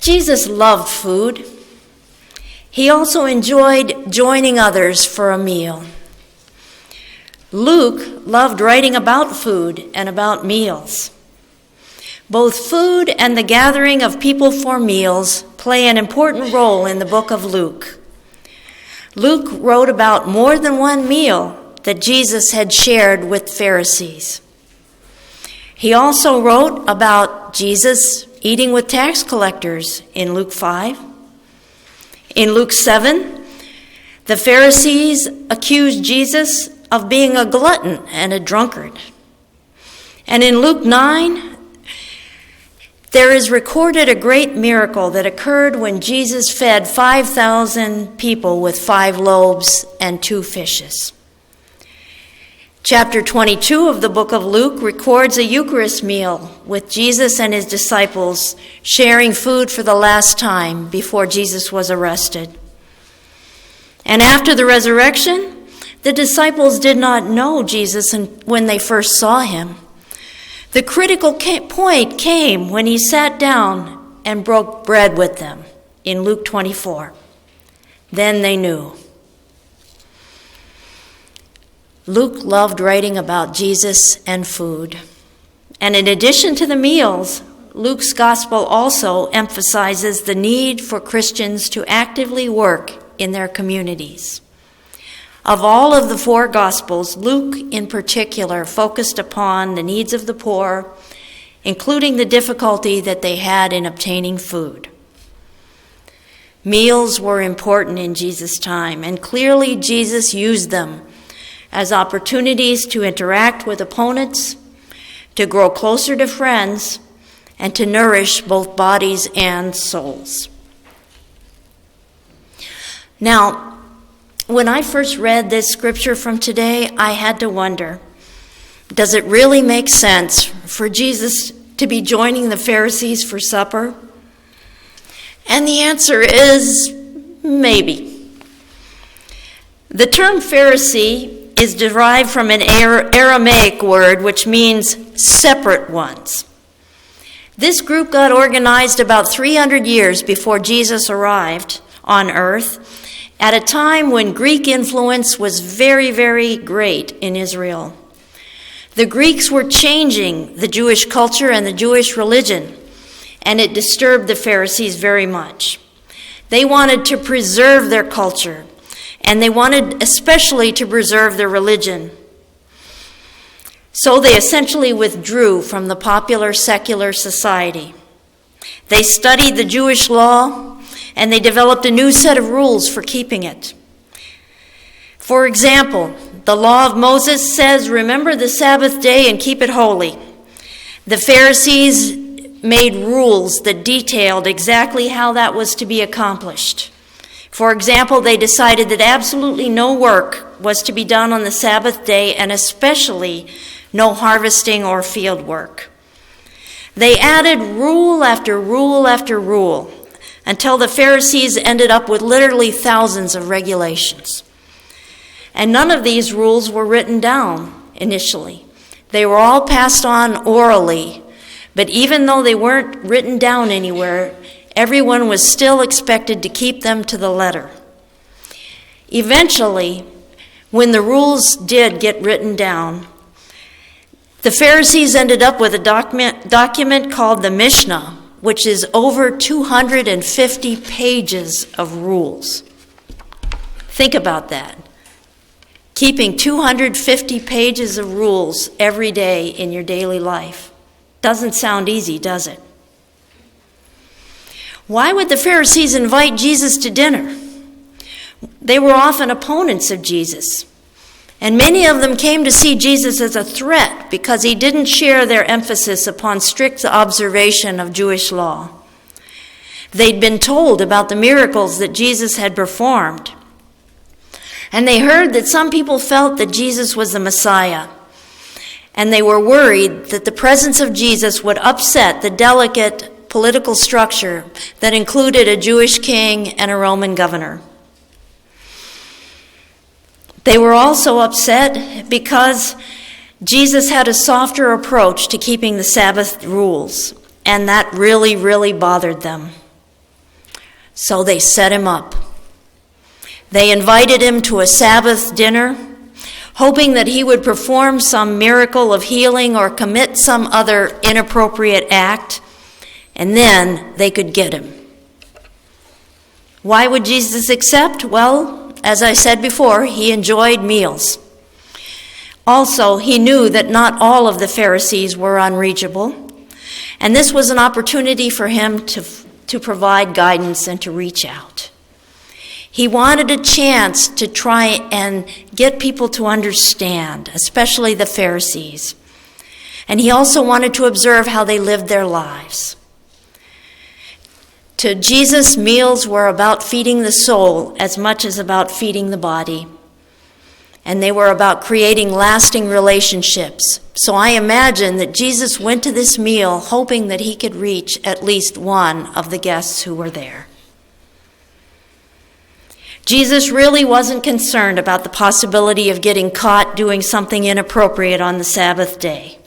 Jesus loved food. He also enjoyed joining others for a meal. Luke loved writing about food and about meals. Both food and the gathering of people for meals play an important role in the book of Luke. Luke wrote about more than one meal that Jesus had shared with Pharisees. He also wrote about Jesus eating with tax collectors in Luke 5. In Luke 7, the Pharisees accused Jesus of being a glutton and a drunkard. And in Luke 9, there is recorded a great miracle that occurred when Jesus fed 5,000 people with 5 loaves and 2 fishes. Chapter 22 of the book of Luke records a Eucharist meal with Jesus and his disciples sharing food for the last time before Jesus was arrested. And after the resurrection, the disciples did not know Jesus when they first saw him. The critical point came when he sat down and broke bread with them in Luke 24. Then they knew. Luke loved writing about Jesus and food. And in addition to the meals, Luke's gospel also emphasizes the need for Christians to actively work in their communities. Of all of the 4 gospels, Luke in particular focused upon the needs of the poor, including the difficulty that they had in obtaining food. Meals were important in Jesus' time, and clearly Jesus used them as opportunities to interact with opponents, to grow closer to friends, and to nourish both bodies and souls. Now, when I first read this scripture from today, I had to wonder, does it really make sense for Jesus to be joining the Pharisees for supper? And the answer is maybe. The term Pharisee is derived from an Aramaic word which means separate ones. This group got organized about 300 years before Jesus arrived on earth, at a time when Greek influence was very, very great in Israel. The Greeks were changing the Jewish culture and the Jewish religion, and it disturbed the Pharisees very much. They wanted to preserve their culture, and they wanted especially to preserve their religion. So they essentially withdrew from the popular secular society. They studied the Jewish law, and they developed a new set of rules for keeping it. For example, the law of Moses says, "Remember the Sabbath day and keep it holy." The Pharisees made rules that detailed exactly how that was to be accomplished. For example, they decided that absolutely no work was to be done on the Sabbath day, and especially no harvesting or field work. They added rule after rule after rule until the Pharisees ended up with literally thousands of regulations. And none of these rules were written down initially. They were all passed on orally, but even though they weren't written down anywhere, everyone was still expected to keep them to the letter. Eventually, when the rules did get written down, the Pharisees ended up with a document called the Mishnah, which is over 250 pages of rules. Think about that. Keeping 250 pages of rules every day in your daily life. Doesn't sound easy, does it? Why would the Pharisees invite Jesus to dinner? They were often opponents of Jesus, and many of them came to see Jesus as a threat because he didn't share their emphasis upon strict observation of Jewish law. They'd been told about the miracles that Jesus had performed, and they heard that some people felt that Jesus was the Messiah, and they were worried that the presence of Jesus would upset the delicate political structure that included a Jewish king and a Roman governor. They were also upset because Jesus had a softer approach to keeping the Sabbath rules, and that really, really bothered them. So they set him up. They invited him to a Sabbath dinner, hoping that he would perform some miracle of healing or commit some other inappropriate act, and then they could get him. Why would Jesus accept? Well, as I said before, he enjoyed meals. Also, he knew that not all of the Pharisees were unreachable, and this was an opportunity for him to provide guidance and to reach out. He wanted a chance to try and get people to understand, especially the Pharisees. And he also wanted to observe how they lived their lives. To Jesus, meals were about feeding the soul as much as about feeding the body. And they were about creating lasting relationships. So I imagine that Jesus went to this meal hoping that he could reach at least one of the guests who were there. Jesus really wasn't concerned about the possibility of getting caught doing something inappropriate on the Sabbath day.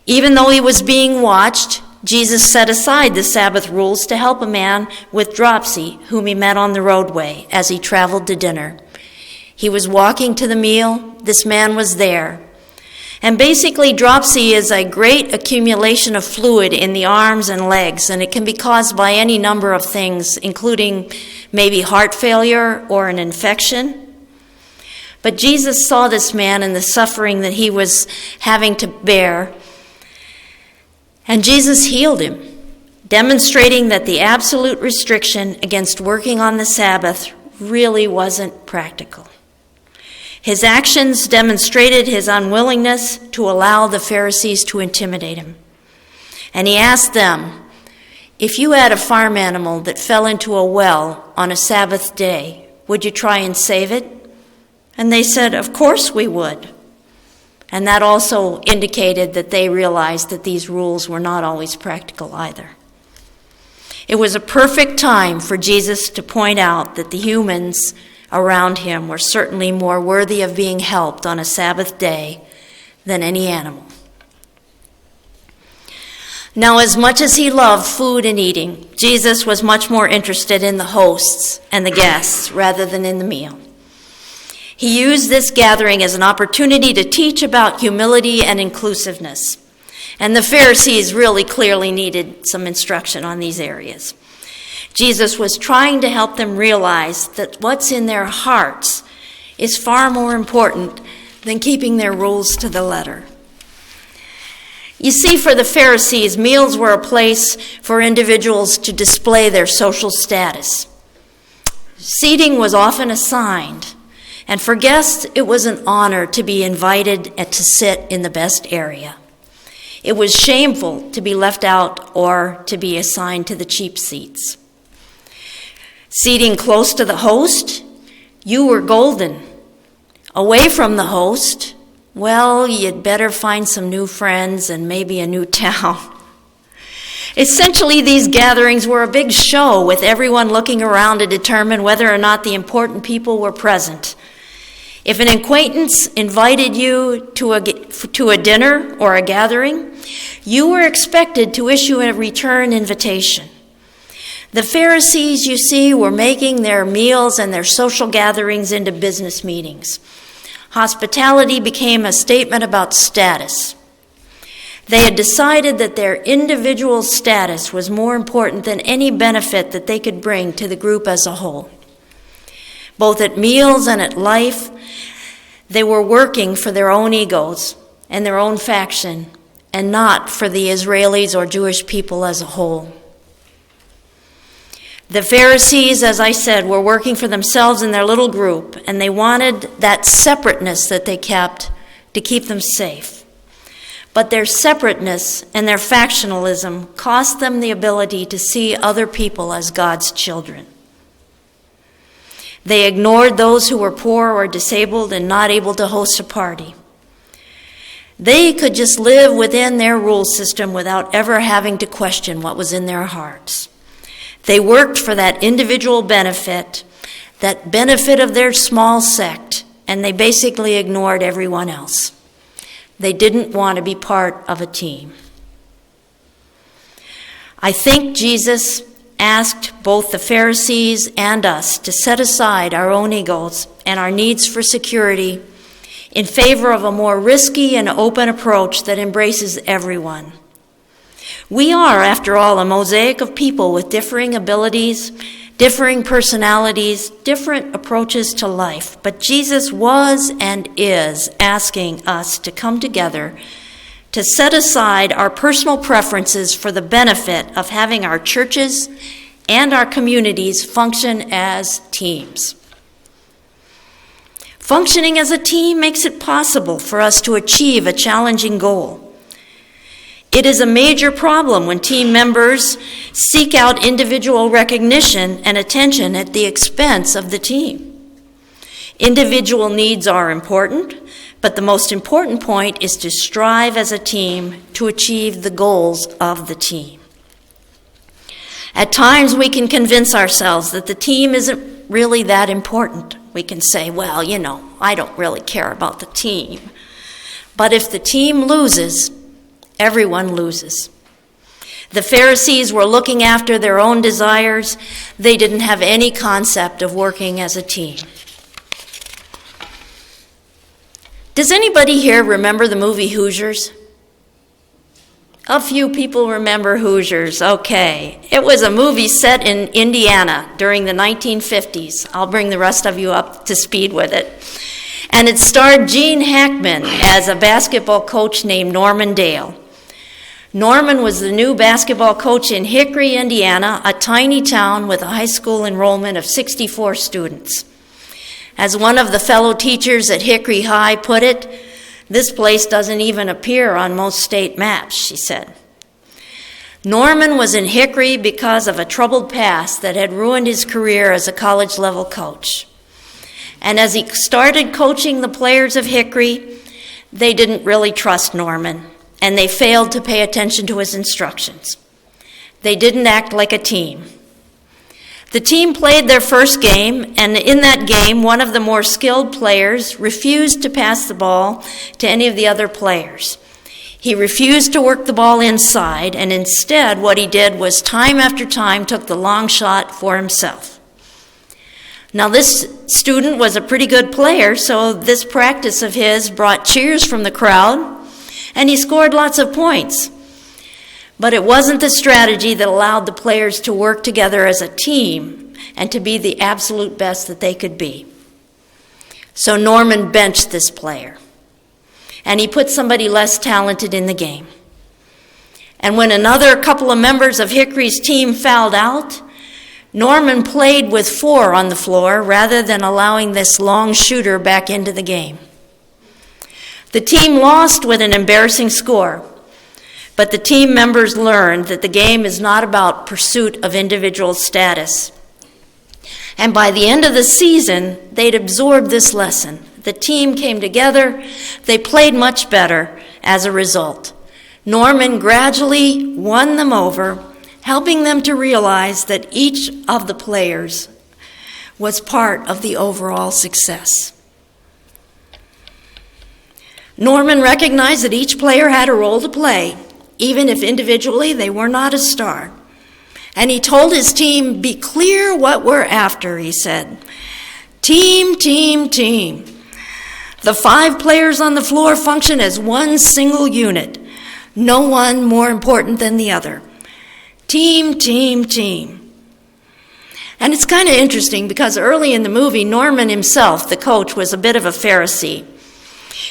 Even though he was being watched, Jesus set aside the Sabbath rules to help a man with dropsy whom he met on the roadway as he traveled to dinner. He was walking to the meal. This man was there. And basically, dropsy is a great accumulation of fluid in the arms and legs, and it can be caused by any number of things, including maybe heart failure or an infection. But Jesus saw this man and the suffering that he was having to bear, and Jesus healed him, demonstrating that the absolute restriction against working on the Sabbath really wasn't practical. His actions demonstrated his unwillingness to allow the Pharisees to intimidate him. And he asked them, if you had a farm animal that fell into a well on a Sabbath day, would you try and save it? And they said, of course we would. And that also indicated that they realized that these rules were not always practical either. It was a perfect time for Jesus to point out that the humans around him were certainly more worthy of being helped on a Sabbath day than any animal. Now, as much as he loved food and eating, Jesus was much more interested in the hosts and the guests rather than in the meal. He used this gathering as an opportunity to teach about humility and inclusiveness. And the Pharisees really clearly needed some instruction on these areas. Jesus was trying to help them realize that what's in their hearts is far more important than keeping their rules to the letter. You see, for the Pharisees, meals were a place for individuals to display their social status. Seating was often assigned, and for guests, it was an honor to be invited and to sit in the best area. It was shameful to be left out or to be assigned to the cheap seats. Seating close to the host, you were golden. Away from the host, well, you'd better find some new friends and maybe a new town. Essentially, these gatherings were a big show with everyone looking around to determine whether or not the important people were present. If an acquaintance invited you to a dinner or a gathering, you were expected to issue a return invitation. The Pharisees, you see, were making their meals and their social gatherings into business meetings. Hospitality became a statement about status. They had decided that their individual status was more important than any benefit that they could bring to the group as a whole. Both at meals and at life, they were working for their own egos and their own faction, and not for the Israelis or Jewish people as a whole. The Pharisees, as I said, were working for themselves in their little group, and they wanted that separateness that they kept to keep them safe. But their separateness and their factionalism cost them the ability to see other people as God's children. They ignored those who were poor or disabled and not able to host a party. They could just live within their rule system without ever having to question what was in their hearts. They worked for that individual benefit, that benefit of their small sect, and they basically ignored everyone else. They didn't want to be part of a team. I think Jesus asked both the Pharisees and us to set aside our own egos and our needs for security in favor of a more risky and open approach that embraces everyone. We are, after all, a mosaic of people with differing abilities, differing personalities, different approaches to life. But Jesus was and is asking us to come together to set aside our personal preferences for the benefit of having our churches and our communities function as teams. Functioning as a team makes it possible for us to achieve a challenging goal. It is a major problem when team members seek out individual recognition and attention at the expense of the team. Individual needs are important, but the most important point is to strive as a team to achieve the goals of the team. At times we can convince ourselves that the team isn't really that important. We can say, well, I don't really care about the team. But if the team loses, everyone loses. The Pharisees were looking after their own desires. They didn't have any concept of working as a team. Does anybody here remember the movie Hoosiers? A few people remember Hoosiers. Okay. It was a movie set in Indiana during the 1950s. I'll bring the rest of you up to speed with it. And it starred Gene Hackman as a basketball coach named Norman Dale. Norman was the new basketball coach in Hickory, Indiana, a tiny town with a high school enrollment of 64 students. As one of the fellow teachers at Hickory High put it, "This place doesn't even appear on most state maps," she said. Norman was in Hickory because of a troubled past that had ruined his career as a college-level coach. And as he started coaching the players of Hickory, they didn't really trust Norman, and they failed to pay attention to his instructions. They didn't act like a team. The team played their first game, and in that game, one of the more skilled players refused to pass the ball to any of the other players. He refused to work the ball inside, and instead what he did was time after time took the long shot for himself. Now this student was a pretty good player, so this practice of his brought cheers from the crowd, and he scored lots of points. But it wasn't the strategy that allowed the players to work together as a team and to be the absolute best that they could be. So Norman benched this player, and he put somebody less talented in the game. And when another couple of members of Hickory's team fouled out, Norman played with 4 on the floor rather than allowing this long shooter back into the game. The team lost with an embarrassing score. But the team members learned that the game is not about pursuit of individual status. And by the end of the season, they'd absorbed this lesson. The team came together. They played much better as a result. Norman gradually won them over, helping them to realize that each of the players was part of the overall success. Norman recognized that each player had a role to play, even if individually they were not a star. And he told his team, "Be clear what we're after," he said. Team, team, team. The 5 players on the floor function as one single unit. No one more important than the other. Team, team, team. And it's kind of interesting because early in the movie, Norman himself, the coach, was a bit of a Pharisee.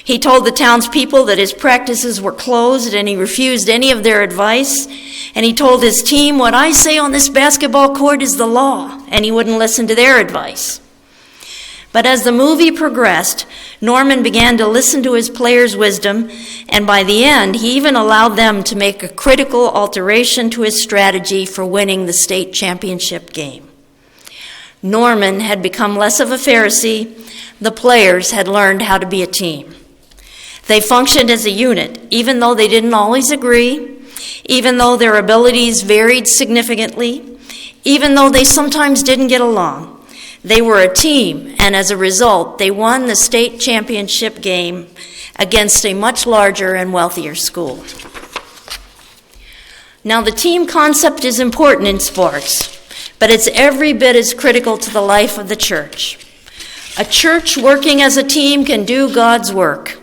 He told the townspeople that his practices were closed and he refused any of their advice. And he told his team, "What I say on this basketball court is the law," and he wouldn't listen to their advice. But as the movie progressed, Norman began to listen to his players' wisdom, and by the end, he even allowed them to make a critical alteration to his strategy for winning the state championship game. Norman had become less of a Pharisee. The players had learned how to be a team. They functioned as a unit, even though they didn't always agree, even though their abilities varied significantly, even though they sometimes didn't get along. They were a team, and as a result, they won the state championship game against a much larger and wealthier school. Now, the team concept is important in sports. but it's every bit as critical to the life of the church. A church working as a team can do God's work.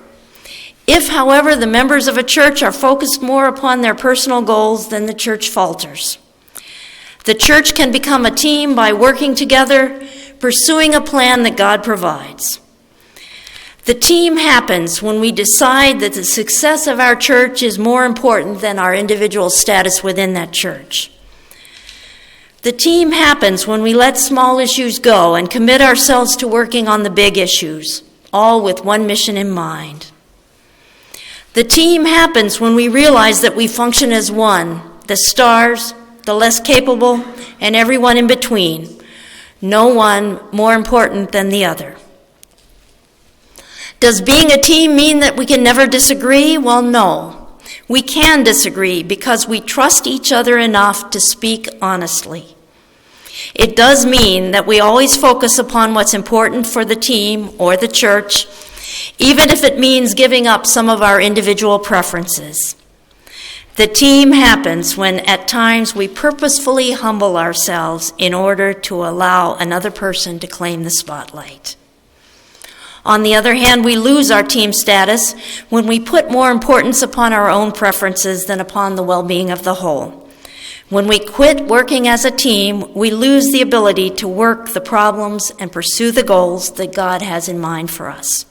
If, however, the members of a church are focused more upon their personal goals, then the church falters. The church can become a team by working together, pursuing a plan that God provides. The team happens when we decide that the success of our church is more important than our individual status within that church. The team happens when we let small issues go and commit ourselves to working on the big issues, all with one mission in mind. The team happens when we realize that we function as one, the stars, the less capable, and everyone in between, no one more important than the other. Does being a team mean that we can never disagree? Well, no. We can disagree because we trust each other enough to speak honestly. It does mean that we always focus upon what's important for the team or the church, even if it means giving up some of our individual preferences. The team happens when at times we purposefully humble ourselves in order to allow another person to claim the spotlight. On the other hand, we lose our team status when we put more importance upon our own preferences than upon the well-being of the whole. When we quit working as a team, we lose the ability to work the problems and pursue the goals that God has in mind for us.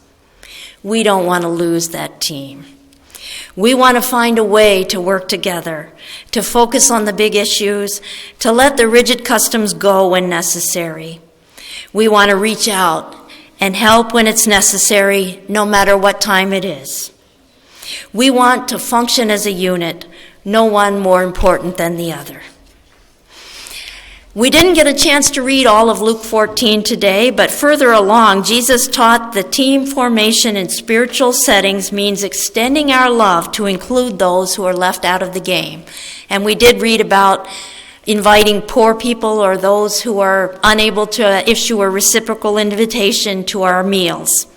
We don't want to lose that team. We want to find a way to work together, to focus on the big issues, to let the rigid customs go when necessary. We want to reach out and help when it's necessary, no matter what time it is. We want to function as a unit, no one more important than the other. We didn't get a chance to read all of Luke 14 today, but further along, Jesus taught that team formation in spiritual settings means extending our love to include those who are left out of the game. And we did read about inviting poor people or those who are unable to issue a reciprocal invitation to our meals.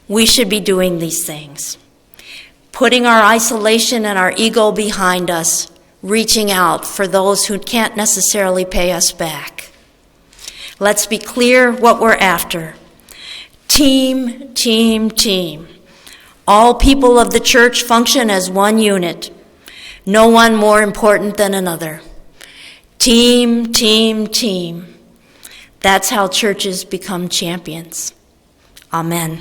We should be doing these things. Putting our isolation and our ego behind us, reaching out for those who can't necessarily pay us back. Let's be clear what we're after. Team, team, team. All people of the church function as one unit. No one more important than another. Team, team, team. That's how churches become champions. Amen.